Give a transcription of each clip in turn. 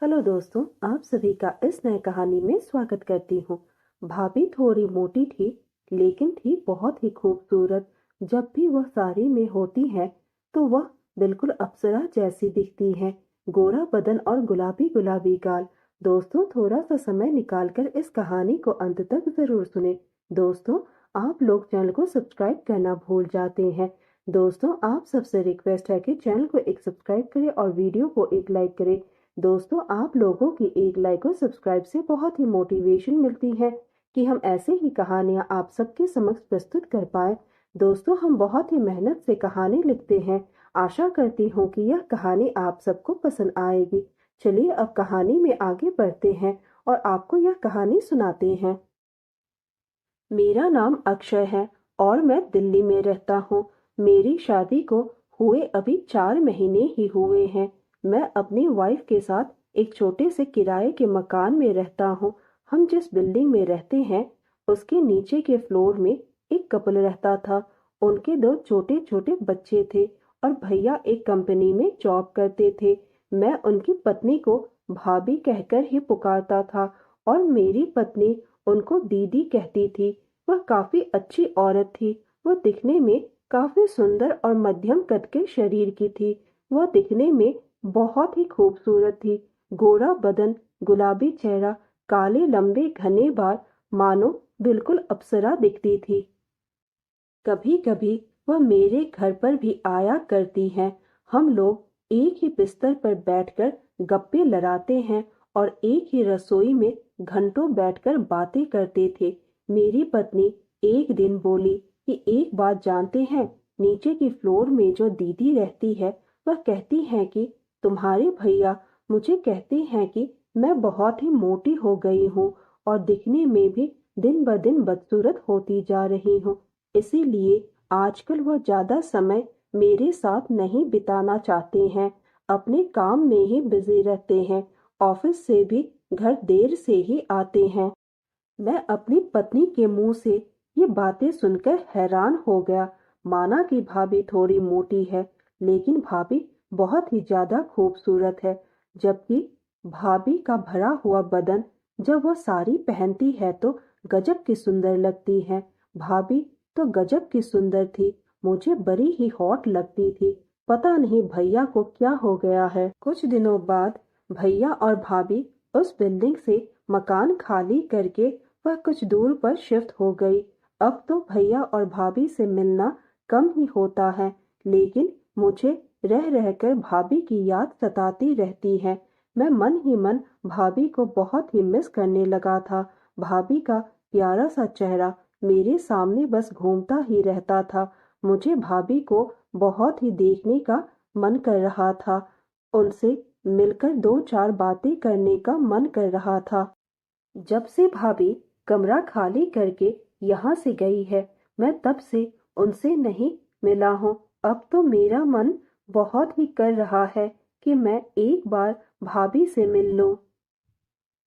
Hello दोस्तों, आप सभी का इस नए कहानी में स्वागत करती हूँ। भाभी थोड़ी मोटी थी, लेकिन थी बहुत ही खूबसूरत। जब भी वह साड़ी में होती है तो वह बिल्कुल अप्सरा जैसी दिखती है। गोरा बदन और गुलाबी गुलाबी गाल। दोस्तों, थोड़ा सा समय निकालकर इस कहानी को अंत तक जरूर सुने। दोस्तों, आप लोग चैनल को सब्सक्राइब करना भूल जाते हैं। दोस्तों, आप सबसे रिक्वेस्ट है कि चैनल को एक सब्सक्राइब करें और वीडियो को एक लाइक करें। दोस्तों, आप लोगों की एक लाइक और सब्सक्राइब से बहुत ही मोटिवेशन मिलती है कि हम ऐसे ही कहानियां आप सबके समक्ष प्रस्तुत कर पाए। दोस्तों, हम बहुत ही मेहनत से कहानी लिखते हैं। आशा करती हूँ कि यह कहानी आप सबको पसंद आएगी। चलिए अब कहानी में आगे बढ़ते हैं और आपको यह कहानी सुनाते हैं। मेरा नाम अक्षय है और मैं दिल्ली में रहता हूँ। मेरी शादी को हुए अभी 4 महीने ही हुए हैं। मैं अपनी वाइफ के साथ एक छोटे से किराए के मकान में रहता हूँ। हम जिस बिल्डिंग में रहते हैं उसके नीचे के फ्लोर में एक कपल रहता था। उनके 2 छोटे छोटे बच्चे थे और भैया एक कंपनी में जॉब करते थे। मैं उनकी पत्नी को भाभी कहकर ही पुकारता था और मेरी पत्नी उनको दीदी कहती थी। वह काफी अच्छी औरत थी। वह दिखने में काफी सुंदर और मध्यम कद के शरीर की थी। वह दिखने में बहुत ही खूबसूरत थी। गोरा बदन, गुलाबी चेहरा, काले लंबे घने बाल, मानो बिल्कुल अप्सरा दिखती थी। कभी कभी वह मेरे घर पर भी आया करती हैं। हम लोग एक ही बिस्तर पर बैठकर गप्पे लड़ाते हैं और एक ही रसोई में घंटों बैठकर बातें करते थे। मेरी पत्नी एक दिन बोली कि एक बात जानते हैं, नीचे की फ्लोर में जो दीदी रहती है वह कहती है कि तुम्हारे भैया मुझे कहते हैं कि मैं बहुत ही मोटी हो गई हूँ और दिखने में भी दिन ब दिन बदसूरत होती जा रही हूँ। इसीलिए आजकल वह ज्यादा समय मेरे साथ नहीं बिताना चाहते हैं। अपने काम में ही बिजी रहते हैं। ऑफिस से भी घर देर से ही आते हैं। मैं अपनी पत्नी के मुंह से ये बातें सुनकर हैरान हो गया। माना कि भाभी थोड़ी मोटी है, लेकिन भाभी बहुत ही ज्यादा खूबसूरत है। जबकि भाभी का भरा हुआ बदन, जब वह साड़ी पहनती है तो गजब की सुंदर लगती है। भाभी तो गजब की सुंदर थी। मुझे बड़ी ही हॉट लगती थी। पता नहीं भैया को क्या हो गया है। कुछ दिनों बाद भैया और भाभी उस बिल्डिंग से मकान खाली करके वह कुछ दूर पर शिफ्ट हो गई। अब तो भैया और भाभी से मिलना कम ही होता है, लेकिन मुझे रह रहकर भाभी की याद सताती रहती है। मैं मन ही मन भाभी को बहुत ही मिस करने लगा था। भाभी का प्यारा सा चेहरा मेरे सामने बस घूमता ही रहता था। मुझे भाभी को बहुत ही देखने का मन कर रहा था। उनसे मिलकर 2-4 बातें करने का मन कर रहा था। जब से भाभी कमरा खाली करके यहाँ से गई है, मैं तब से उनसे नहीं मिला हूँ। अब तो मेरा मन बहुत ही कर रहा है कि मैं एक बार भाभी से मिल लूं।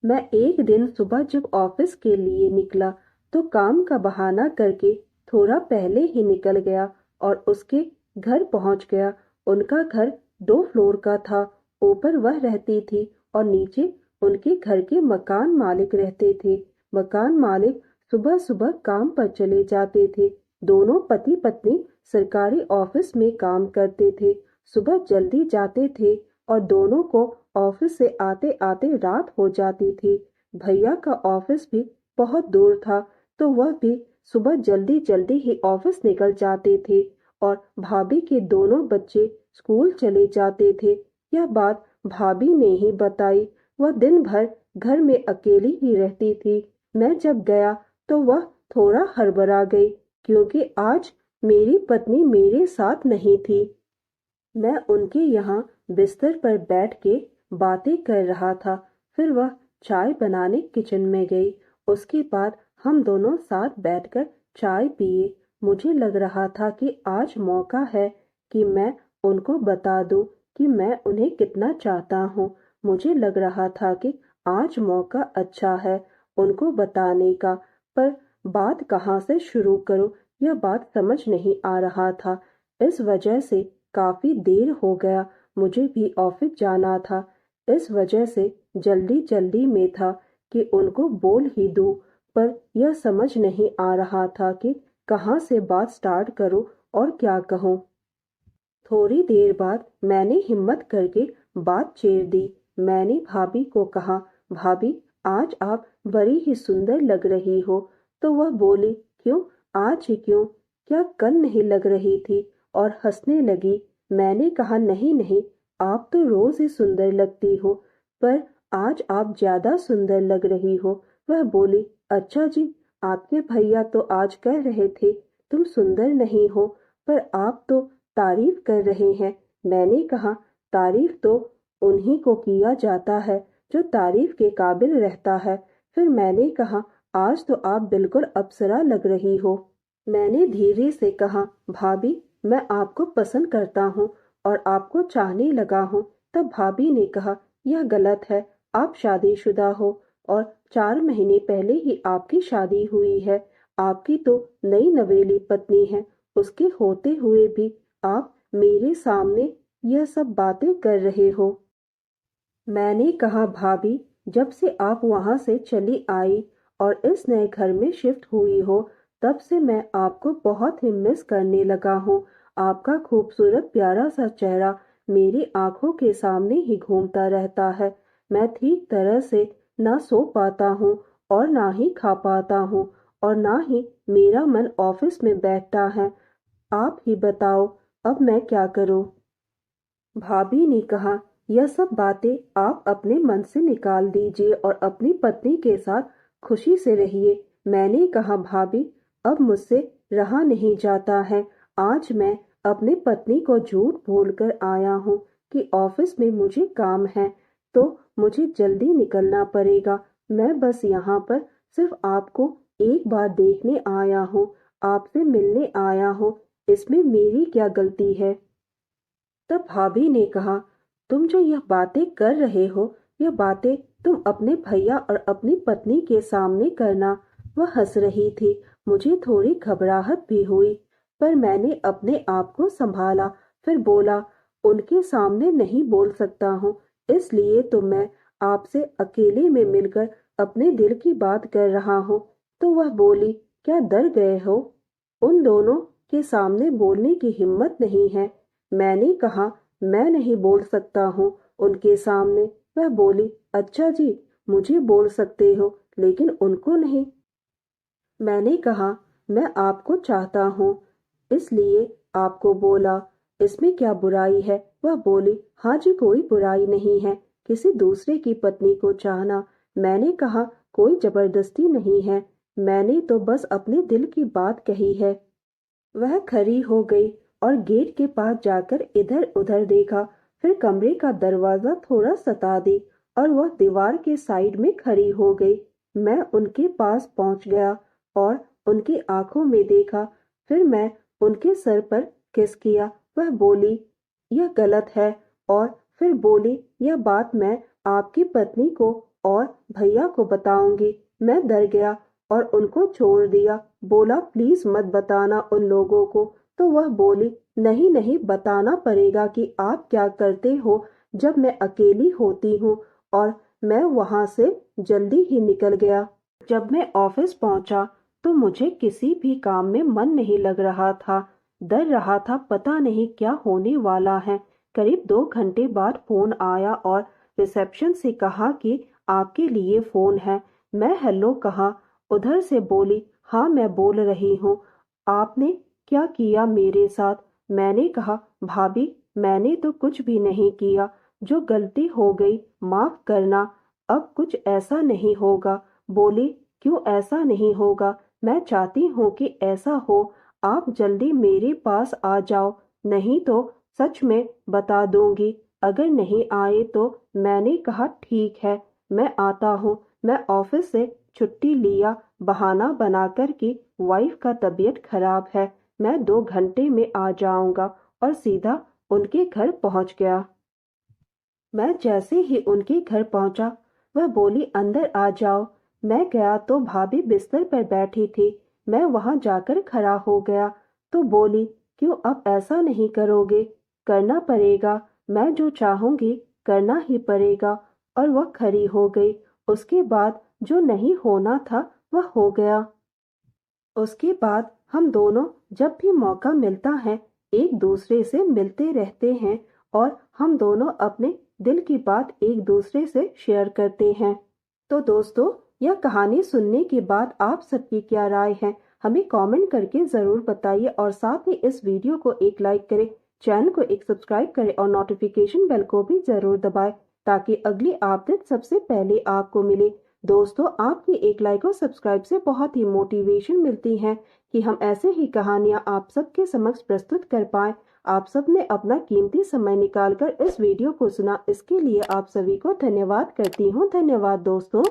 मैं एक दिन सुबह जब ऑफिस के लिए निकला तो काम का बहाना करके थोड़ा पहले ही निकल गया और उसके घर पहुंच गया। उनका घर 2 फ्लोर का था। ऊपर वह रहती थी और नीचे उनके घर के मकान मालिक रहते थे। मकान मालिक सुबह सुबह काम पर चले जाते थे। दोनों पति पत्नी सरकारी ऑफिस में काम करते थे। सुबह जल्दी जाते थे और दोनों को ऑफिस से आते आते रात हो जाती थी। भैया का ऑफिस भी बहुत दूर था, तो वह भी सुबह जल्दी जल्दी ही ऑफिस निकल जाते थे और भाभी के दोनों बच्चे स्कूल चले जाते थे। यह बात भाभी ने ही बताई। वह दिन भर घर में अकेली ही रहती थी। मैं जब गया तो वह थोड़ा हड़बड़ा गई, क्योंकि आज मेरी पत्नी मेरे साथ नहीं थी। मैं उनके यहाँ बिस्तर पर बैठ के बातें कर रहा था। फिर वह चाय बनाने किचन में गई। उसके बाद हम दोनों साथ बैठकर चाय पिए। मुझे लग रहा था कि आज मौका है कि मैं उनको बता दूं कि मैं उन्हें कितना चाहता हूँ। मुझे लग रहा था कि आज मौका अच्छा है उनको बताने का, पर बात कहाँ से शुरू करूँ यह बात समझ नहीं आ रहा था। इस वजह से काफी देर हो गया। मुझे भी ऑफिस जाना था। इस वजह से जल्दी जल्दी में था कि उनको बोल ही दूं, पर यह समझ नहीं आ रहा था कि कहाँ से बात स्टार्ट करूं और क्या कहूं। थोड़ी देर बाद मैंने हिम्मत करके बात छेड़ दी। मैंने भाभी को कहा, भाभी आज आप बड़ी ही सुंदर लग रही हो। तो वह बोली, क्यों, आज ही क्यों, क्या कल नहीं लग रही थी, और हंसने लगी। मैंने कहा, नहीं नहीं, आप तो रोज ही सुंदर लगती हो, पर आज आप ज्यादा सुंदर लग रही हो। वह बोली, अच्छा जी, आपके भैया तो आज कह रहे थे तुम सुंदर नहीं हो, पर आप तो तारीफ कर रहे हैं। मैंने कहा, तारीफ तो उन्हीं को किया जाता है जो तारीफ के काबिल रहता है। फिर मैंने कहा, आज तो आप बिल्कुल अप्सरा लग रही हो। मैंने धीरे से कहा, भाभी मैं आपको पसंद करता हूँ और आपको चाहने लगा हूँ। तब भाभी ने कहा, यह गलत है, आप शादीशुदा हो और 4 महीने पहले ही आपकी शादी हुई है। आपकी तो नई नवेली पत्नी है, उसके होते हुए भी आप मेरे सामने यह सब बातें कर रहे हो। मैंने कहा, भाभी जब से आप वहां से चली आई और इस नए घर में शिफ्ट हुई हो, तब से मैं आपको बहुत ही मिस करने लगा हूँ। आपका खूबसूरत प्यारा सा चेहरा मेरी आंखों के सामने ही घूमता रहता है। मैं ठीक तरह से ना सो पाता हूँ और ना ही खा पाता हूँ और ना ही मेरा मन ऑफिस में बैठता है। आप ही बताओ अब मैं क्या करूँ। भाभी ने कहा, यह सब बातें आप अपने मन से निकाल दीजिए और अपनी पत्नी के साथ खुशी से रहिए। मैंने कहा, भाभी अब मुझसे रहा नहीं जाता है। आज मैं अपनी पत्नी को झूठ बोलकर आया हूँ कि ऑफिस में मुझे काम है, तो मुझे जल्दी निकलना पड़ेगा। मैं बस यहाँ पर सिर्फ आपको एक बार देखने आया हूँ, आपसे मिलने आया हूँ, इसमें मेरी क्या गलती है। तब भाभी ने कहा, तुम जो यह बातें कर रहे हो, यह बातें तुम अपने भैया और अपनी पत्नी के सामने करना। वह हंस रही थी। मुझे थोड़ी घबराहट भी हुई, पर मैंने अपने आप को संभाला। फिर बोला, उनके सामने नहीं बोल सकता हूँ, इसलिए तो मैं आपसे अकेले में मिलकर अपने दिल की बात कर रहा हूँ। तो वह बोली, क्या डर गए हो? उन दोनों के सामने बोलने की हिम्मत नहीं है। मैंने कहा, मैं नहीं बोल सकता हूँ उनके सामने। वह बोली, अच्छा जी, मुझे बोल सकते हो लेकिन उनको नहीं। मैंने कहा, मैं आपको चाहता हूँ इसलिए आपको बोला, इसमें क्या बुराई है। वह बोली, हाँ जी, कोई बुराई नहीं है किसी दूसरे की पत्नी को चाहना। मैंने कहा, कोई जबरदस्ती नहीं है, मैंने तो बस अपने दिल की बात कही है। वह खड़ी हो गई और गेट के पास जाकर इधर उधर देखा, फिर कमरे का दरवाजा थोड़ा सता दी और वह दीवार के साइड में खड़ी हो गई। मैं उनके पास पहुंच गया और उनकी आंखों में देखा, फिर मैं उनके सर पर किस किया। वह बोली, यह गलत है, और फिर बोली, यह बात मैं आपकी पत्नी को और भैया को बताऊंगी। मैं डर गया और उनको छोड़ दिया। बोला, प्लीज मत बताना उन लोगों को। तो वह बोली, नहीं नहीं, बताना पड़ेगा कि आप क्या करते हो जब मैं अकेली होती हूँ। और मैं वहां से जल्दी ही निकल गया। जब मैं ऑफिस पहुंचा तो मुझे किसी भी काम में मन नहीं लग रहा था। डर रहा था पता नहीं क्या होने वाला है। करीब 2 घंटे बाद फोन आया और रिसेप्शन से कहा कि आपके लिए फोन है। मैं हेलो कहा। उधर से बोली, हाँ मैं बोल रही हूँ, आपने क्या किया मेरे साथ। मैंने कहा, भाभी मैंने तो कुछ भी नहीं किया, जो गलती हो गई माफ करना, अब कुछ ऐसा नहीं होगा। बोली, क्यों ऐसा नहीं होगा, मैं चाहती हूँ कि ऐसा हो। आप जल्दी मेरे पास आ जाओ, नहीं तो सच में बता दूंगी। अगर नहीं आए तो। मैंने कहा, ठीक है, मैं आता हूँ। मैं ऑफिस से छुट्टी लिया बहाना बनाकर कि वाइफ का तबीयत खराब है, मैं 2 घंटे में आ जाऊंगा, और सीधा उनके घर पहुंच गया। मैं जैसे ही उनके घर पहुंचा, वह बोली, अंदर आ जाओ। मैं गया तो भाभी बिस्तर पर बैठी थी। मैं वहां जाकर खड़ा हो गया तो बोली, क्यों अब ऐसा नहीं करोगे? करना पड़ेगा, मैं जो चाहूंगी करना ही पड़ेगा। और वह खरी हो गई। उसके बाद जो नहीं होना था वह हो गया। उसके बाद हम दोनों जब भी मौका मिलता है एक दूसरे से मिलते रहते हैं और हम दोनों अपने दिल की बात एक दूसरे से शेयर करते हैं। तो दोस्तों, यह कहानी सुनने के बाद आप सबकी क्या राय है हमें कमेंट करके ज़रूर बताइए और साथ ही इस वीडियो को एक लाइक करें, चैनल को एक सब्सक्राइब करें और नोटिफिकेशन बेल को भी ज़रूर दबाएं ताकि अगली अपडेट सबसे पहले आपको मिले। दोस्तों, आपकी एक लाइक और सब्सक्राइब से बहुत ही मोटिवेशन मिलती है कि हम ऐसे ही कहानियां आप सबके समक्ष प्रस्तुत कर पाएं। आप सब ने अपना कीमती समय निकालकर इस वीडियो को सुना, इसके लिए आप सभी को धन्यवाद करती हूँ। धन्यवाद दोस्तों।